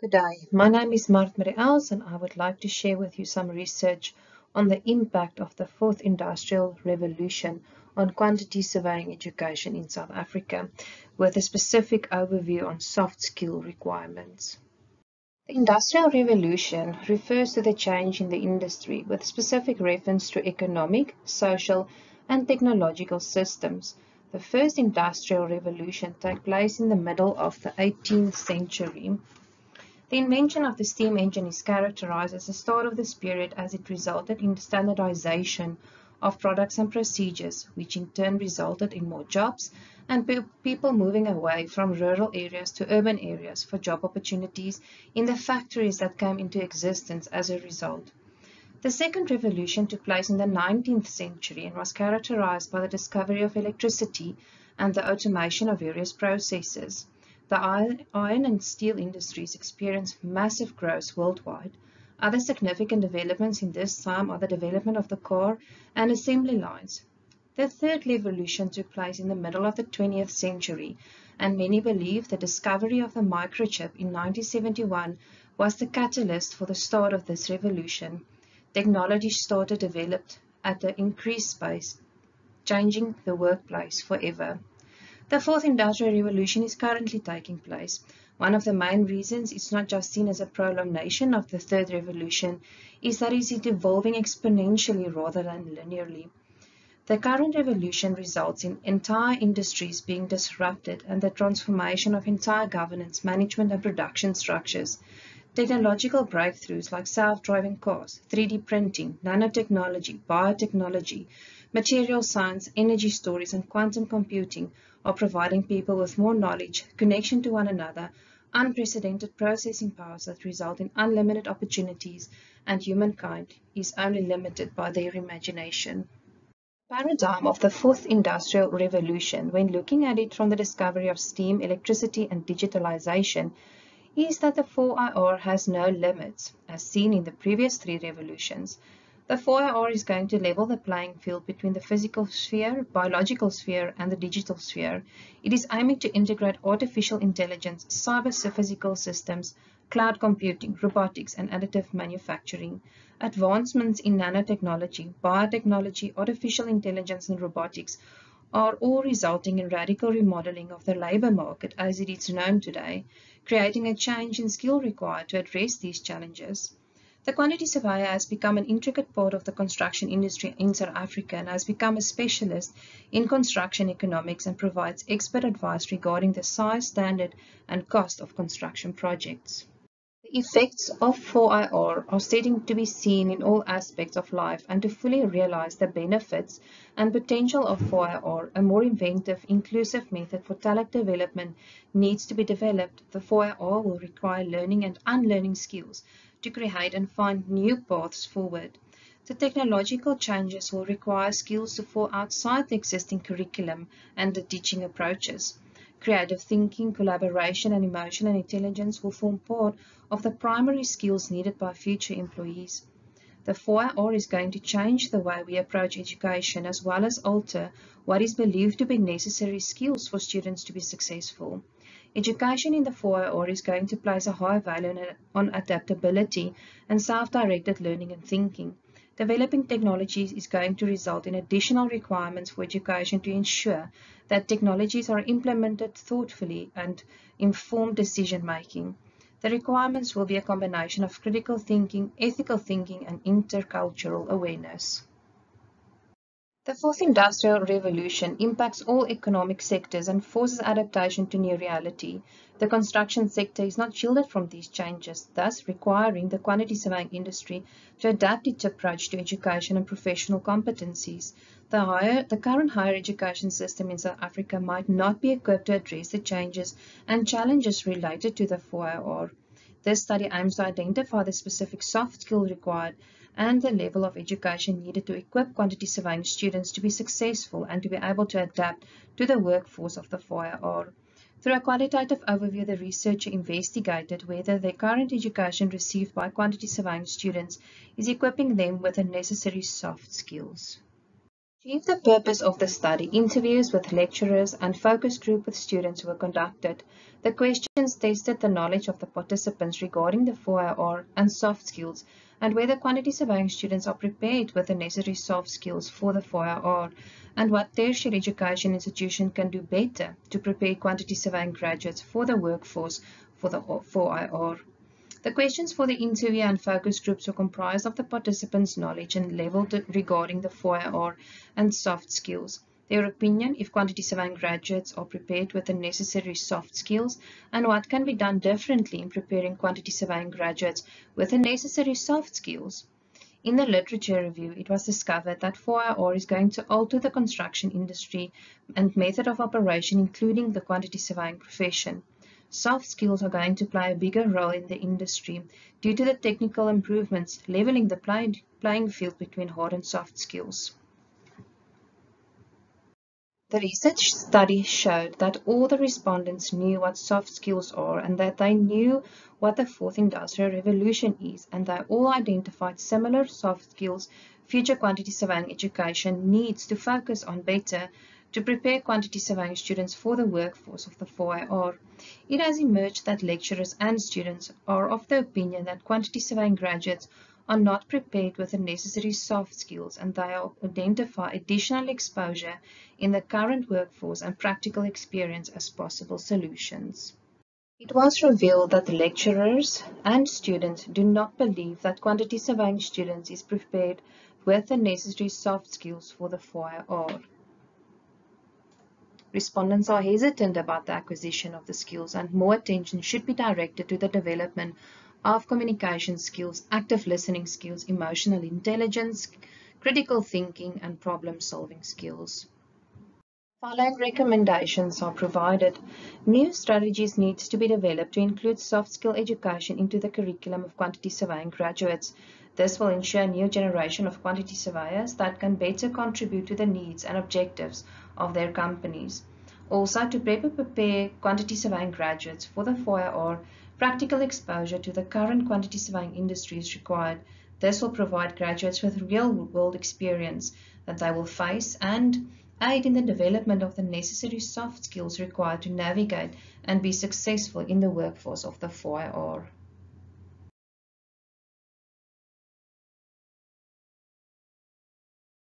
Good day. My name is Mart-Marie Els, and I would like to share with you some research on the impact of the fourth industrial revolution on quantity surveying education in South Africa, with a specific overview on soft skill requirements. The Industrial Revolution refers to the change in the industry with specific reference to economic, social, and technological systems. The first industrial revolution took place in the middle of the 18th century. The invention of the steam engine is characterized as the start of this period as it resulted in the standardization of products and procedures, which in turn resulted in more jobs and people moving away from rural areas to urban areas for job opportunities in the factories that came into existence as a result. The second revolution took place in the 19th century and was characterized by the discovery of electricity and the automation of various processes. The iron and steel industries experienced massive growth worldwide. Other significant developments in this time are the development of the car and assembly lines. The third revolution took place in the middle of the 20th century, and many believe the discovery of the microchip in 1971 was the catalyst for the start of this revolution. Technology started developed at an increased pace, changing the workplace forever. The fourth industrial revolution is currently taking place. One of the main reasons it's not just seen as a prolongation of the third revolution is that it is evolving exponentially rather than linearly. The current revolution results in entire industries being disrupted and the transformation of entire governance, management, and production structures. Technological breakthroughs like self-driving cars, 3D printing, nanotechnology, biotechnology, material science, energy storage, and quantum computing are providing people with more knowledge, connection to one another, unprecedented processing powers that result in unlimited opportunities, and humankind is only limited by their imagination. The paradigm of the fourth industrial revolution, when looking at it from the discovery of steam, electricity, and digitalization, is that the 4IR has no limits, as seen in the previous three revolutions. The 4IR is going to level the playing field between the physical sphere, biological sphere, and the digital sphere. It is aiming to integrate artificial intelligence, cyber-physical systems, cloud computing, robotics, and additive manufacturing. Advancements in nanotechnology, biotechnology, artificial intelligence, and robotics are all resulting in radical remodeling of the labor market as it is known today, creating a change in skill required to address these challenges. The quantity surveyor has become an intricate part of the construction industry in South Africa and has become a specialist in construction economics and provides expert advice regarding the size, standard, and cost of construction projects. The effects of 4IR are starting to be seen in all aspects of life, and to fully realize the benefits and potential of 4IR, a more inventive, inclusive method for talent development needs to be developed. The 4IR will require learning and unlearning skills to create and find new paths forward. The technological changes will require skills to fall outside the existing curriculum and the teaching approaches. Creative thinking, collaboration, and emotional intelligence will form part of the primary skills needed by future employees. The 4IR is going to change the way we approach education as well as alter what is believed to be necessary skills for students to be successful. Education in the 4IR is going to place a high value on adaptability and self-directed learning and thinking. Developing technologies is going to result in additional requirements for education to ensure that technologies are implemented thoughtfully and informed decision-making. The requirements will be a combination of critical thinking, ethical thinking, and intercultural awareness. The fourth industrial revolution impacts all economic sectors and forces adaptation to new reality. The construction sector is not shielded from these changes, thus requiring the quantity surveying industry to adapt its approach to education and professional competencies. The current higher education system in South Africa might not be equipped to address the changes and challenges related to the 4IR. This study aims to identify the specific soft skill required and the level of education needed to equip quantity surveying students to be successful and to be able to adapt to the workforce of the 4IR. Through a qualitative overview, the researcher investigated whether the current education received by quantity surveying students is equipping them with the necessary soft skills. To achieve the purpose of the study, interviews with lecturers and focus group with students were conducted. The questions tested the knowledge of the participants regarding the 4IR and soft skills, and whether quantity surveying students are prepared with the necessary soft skills for the 4IR, and what tertiary education institution can do better to prepare quantity surveying graduates for the workforce for the 4IR. The questions for the interview and focus groups were comprised of the participants' knowledge and level regarding the 4IR and soft skills, their opinion if quantity surveying graduates are prepared with the necessary soft skills, and what can be done differently in preparing quantity surveying graduates with the necessary soft skills. In the literature review, it was discovered that 4IR is going to alter the construction industry and method of operation, including the quantity surveying profession. Soft skills are going to play a bigger role in the industry due to the technical improvements, leveling the playing field between hard and soft skills. The research study showed that all the respondents knew what soft skills are and that they knew what the fourth industrial revolution is, and they all identified similar soft skills future quantity surveying education needs to focus on better to prepare quantity surveying students for the workforce of the 4IR. It has emerged that lecturers and students are of the opinion that quantity surveying graduates are not prepared with the necessary soft skills, and they identify additional exposure in the current workforce and practical experience as possible solutions. It was revealed that the lecturers and students do not believe that quantity surveying students is prepared with the necessary soft skills for the 4IR. Respondents are hesitant about the acquisition of the skills, and more attention should be directed to the development of communication skills, active listening skills, emotional intelligence, critical thinking, and problem-solving skills. Following recommendations are provided. New strategies need to be developed to include soft skill education into the curriculum of quantity surveying graduates. This will ensure a new generation of quantity surveyors that can better contribute to the needs and objectives of their companies. Also, to better prepare quantity surveying graduates for the 4IR, practical exposure to the current quantity surveying industry is required. This will provide graduates with real-world experience that they will face and aid in the development of the necessary soft skills required to navigate and be successful in the workforce of the 4IR.